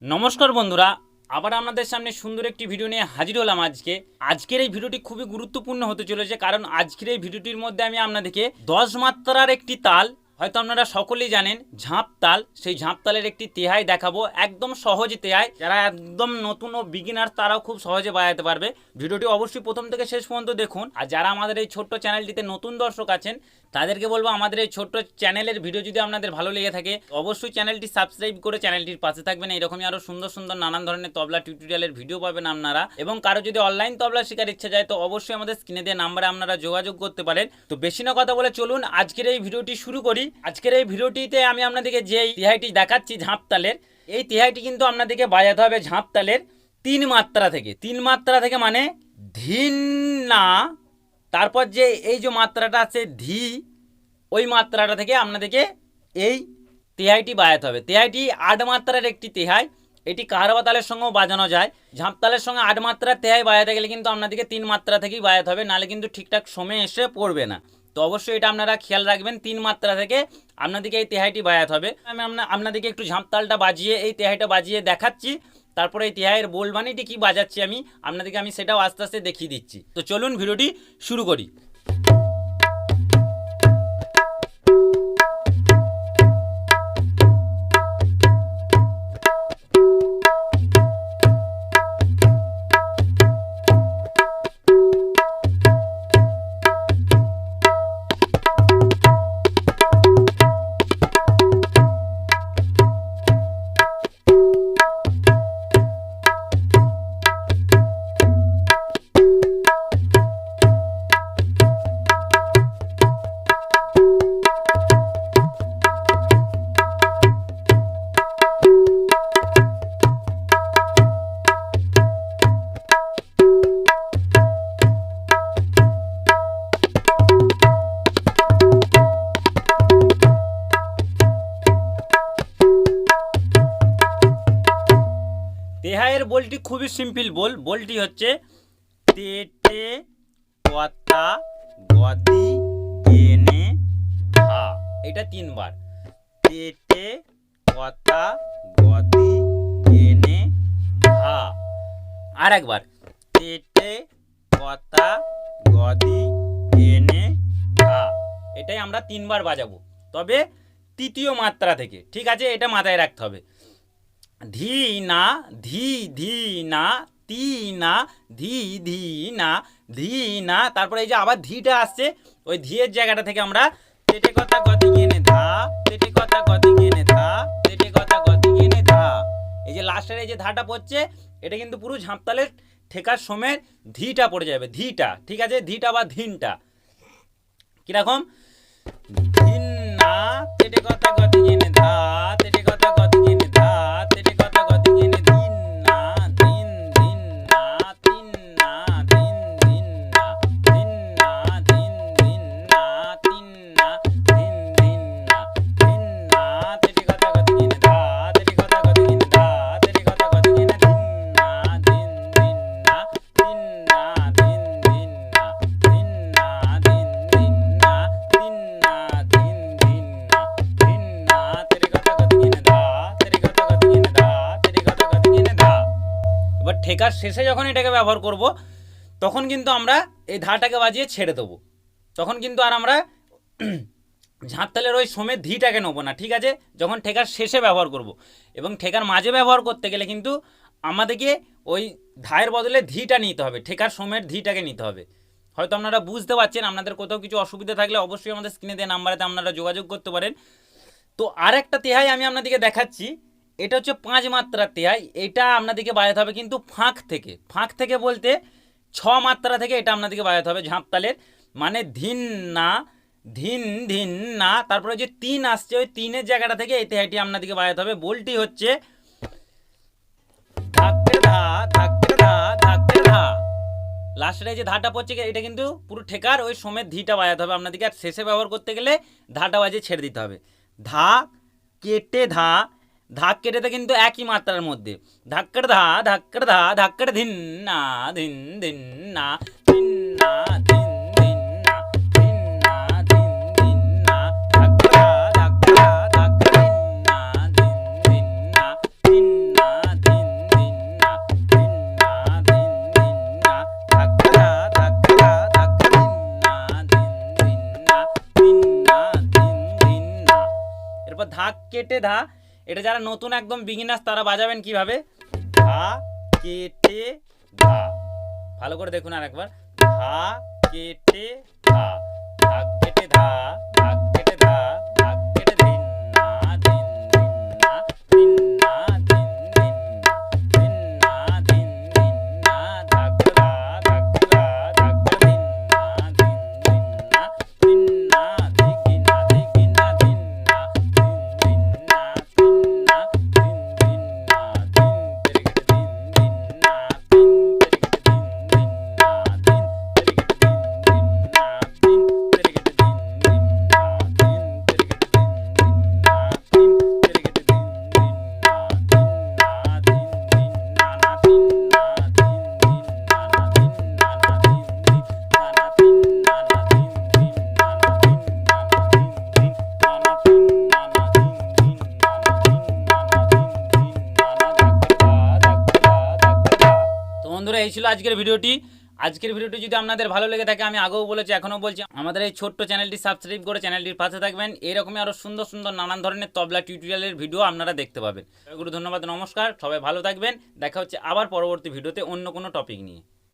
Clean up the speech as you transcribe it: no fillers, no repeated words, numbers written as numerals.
নমস্কার বন্ধুরা, আবার আপনাদের সামনে সুন্দর একটি ভিডিও নিয়ে হাজির হলাম। আজকের এই ভিডিওটি খুবই গুরুত্বপূর্ণ হতে চলেছে, কারণ আজকের এই ভিডিওটির মধ্যে আমি আপনাদেরকে 10 মাত্রার একটি তাল, হয়তো আপনারা সকলেই জানেন ঝাঁপ তাল, সেই ঝাঁপ তালের একটি তেহাই দেখাবো। একদম সহজ তেহাই, যারা একদম নতুন ও বিগিনার তারাও খুব সহজে বাজাতে পারবে। ভিডিওটি অবশ্যই প্রথম থেকে শেষ পর্যন্ত দেখুন। আর যারা আমাদের এই ছোট্ট চ্যানেলটিতে নতুন দর্শক আছেন, তাদেরকে বলবো আমাদের এই ছোট্ট চ্যানেলের ভিডিও যদি আপনাদের ভালো লেগে থাকে অবশ্যই চ্যানেলটি সাবস্ক্রাইব করে চ্যানেলটির পাশে থাকবেন। এইরকমই আরও সুন্দর সুন্দর নানান ধরনের তবলা টিউটোরিয়ালের ভিডিও পাবেন আপনারা। এবং কারো যদি অনলাইন তবলা শেখার ইচ্ছা যায় তো অবশ্যই আমাদের স্ক্রিনে দেওয়া নাম্বারে আপনারা যোগাযোগ করতে পারেন। তো বেশি না কথা বলে চলুন আজকের এই ভিডিওটি শুরু করি। আজকের এই ভিডিওটিতে আমি আপনাদেরকে যে তেহাইটি দেখাচ্ছি ঝাঁপ তালের, এই তেহাইটি কিন্তু আপনাদেরকে বাজাতে হবে ঝাঁপ তালের 3 মাত্রা থেকে। 3 মাত্রা থেকে মানে ধিন না, তারপর যে এই যে মাত্রাটা আছে ধি, ওই মাত্রাটা থেকে আপনাদেরকে এই তেহাইটি বাজাতে হবে। তেহাইটি 8 মাত্রার একটি তেহাই, এটি কাহারবা তালের সঙ্গেও বাজানো যায়। ঝাঁপ তালের সঙ্গে 8 মাত্রার তেহাই বাজাতে গেলে কিন্তু আপনাদেরকে 3 মাত্রা থেকেই বাজাতে হবে, নাহলে কিন্তু ঠিকঠাক সময় এসে পড়বে না। তো অবশ্যই এটা আপনারা খেয়াল রাখবেন, 3 মাত্রা থেকে আপনাদেরকে এই তেহাইটি বাজাতে হবে। আমি আপনাদেরকে একটু ঝাঁপ তালটা বাজিয়ে এই তেহাইটা বাজিয়ে দেখাচ্ছি, তারপরে এই তেহাইয়ের বোলবানিটি কি বাজাচ্ছি আমি আপনাদেরকে সেটাও আস্তে আস্তে দেখিয়ে দিচ্ছি। তো চলুন ভিডিওটি শুরু করি। তেহাইয়ের বলটি খুবই সিম্পল বলটি হচ্ছে তে টে কতা গদি গেনে ধা। এটা 3 বার। তে টে কতা গদি গেনে ধা। আর একবার তে টে কতা গদি গেনে ধা। এটাই আমরা 3 বার বাজাবো, তবে তৃতীয় মাত্রা থেকে। ঠিক আছে, এটা মাথায় রাখতে হবে। ধি না ধি ধি না, তি না ধি ধি না, ধি না, তারপরে এই যে আবার ধিটা আসছে, ওই ধিয়ের জায়গাটা থেকে আমরা তেটে কথা গতি গেনে ধা, তেটে কথা গতি গেনে ধা, তেটে কথা গতি গেনে ধা। এই যে লাস্টের এই যে ধাটা পড়ছে, এটা কিন্তু পুরো ঝাঁপতালের ঠেকার সময় ধিটা পড়ে যাবে, ধিটা। ঠিক আছে, ধিটা বা ধিনটা কিরকম? ধিন না তেটে কথা গতি গেনে ধা, তেটে কথা গতি গেনে ধা, তেটে কথা গতি গেনে ধিন না, ধিন ধিন না, তিন না, ধিন ধিন না, ধিন না, ধিন ধিন না, তিন না, ধিন ধিন না, ধিন না, তেটে কথা গতি গেনে ধা, তেটে কথা গতি গেনে ধা, তেটে কথা গতি গেনে ধিন না, ধিন ধিন না, তিন না, ধিন ধিন না, ধিন না, ধিন ধিন না, তিন না, ধিন ধিন না, ধিন না, তেরে কথা গতি গেনে ধা, তেরে কথা গতি গেনে ধা, তেরে কথা গতি গেনে ধা। এবার ঠেকার শেষে যখন এটাকে ব্যবহার করব, তখন কিন্তু আমরা এই ধাটাকে বাজিয়ে ছেড়ে দেবো। তখন কিন্তু আর আমরা ঝাঁপতালের ওই সময় ধিটাকে নেবো না। ঠিক আছে, যখন ঠেকার শেষে ব্যবহার করব। এবং ঠেকার মাঝে ব্যবহার করতে গেলে কিন্তু আমাদেরকে ওই ধায়ের বদলে ধিটা নিতে হবে, ঠেকার সময়ের ধিটাকে নিতে হবে। হয়তো আপনারা বুঝতে পারছেন। আপনাদের কোথাও কিছু অসুবিধা থাকলে অবশ্যই আমাদের স্ক্রিনে দেওয়া নাম্বারেতে আপনারা যোগাযোগ করতে পারেন। তো আর একটা তেহাই আমি আপনাদেরকে দেখাচ্ছি, এটা হচ্ছে 5 মাত্রার তেহাই। এটা আপনাদেরকে বাজাতে হবে কিন্তু ফাঁক থেকে। ফাঁক থেকে বলতে 6 মাত্রা থেকে এটা আপনাদেরকে বাজাতে হবে ঝাঁপতালের। মানে ধিন না, ধিন ধিন না, তারপরে যে 3 আসছে, ওই 3-এর জায়গাটা থেকে এই তেহাইটি আপনাদেরকে বাজাতে হবে। বলটি হচ্ছে ধাক্কে ধা, ধাক্কে ধা, ধাক্কে ধা। লাস্টের যে ধাটা পড়ছে এটা কিন্তু পুরো ঠেকার ওই সময় ধিটা বাজাতে হবে আপনাদেরকে। আর শেষে ব্যবহার করতে গেলে ধাটা বাজিয়ে ছেড়ে দিতে হবে। ধা কেটে ধা, ধাক কেটেতে কিন্তু একই মাত্রার মধ্যে। ধাক্কের ধা, ধাক্কের ধা, ধাক্কের ধিন না, ধিন ধিন না, ধিন না, ধিন ধিন না, ধিন না, ধিন ধিন না, ধাক্কের ধা, ধাক্কের ধা, ধাক্কের ধিন না, ধিন ধিন না, ধিন না, কেটে ধা, এটা যারা নতুন একদম বিগিনার্স তারা বাজাবেন কিভাবে, ধা কেটে ধা, ভালো করে দেখুন আর একবার, ধা কেটে ধা, ধাক কেটে ধা, ধাক কেটে ধা, ধাক কেটে ধিন না ধিন ধিন না ধিন না ধিন ধিন না ধিন না ধিন ধিন না, ধাক ধা ধাক ধা ধাক ধিন না ধিন ধিন না ধিন না ধিকি না ধিকি না ধিন না ধিন ধিন না ধিন না ধিন ধিন না ধিন তেরে ধিন ধিন না ধিন তেরে ধিন ধিন না ধিন বন্ধুরা এই ছিল আজকের ভিডিওটি। আজকের ভিডিওটি যদি আপনাদের ভালো লেগে থাকে, আমি আগেও বলেছি এখনও বলছি, আমাদের এই ছোট্ট চ্যানেলটি সাবস্ক্রাইব করে চ্যানেলটির পাশে থাকবেন। এরকমই আরও সুন্দর সুন্দর নানান ধরনের তবলা টিউটোরিয়ালের ভিডিও আপনারা দেখতে পাবেন। ধন্যবাদ, নমস্কার, সবাই ভালো থাকবেন। দেখা হচ্ছে আবার পরবর্তী ভিডিওতে অন্য কোনো টপিক নিয়ে।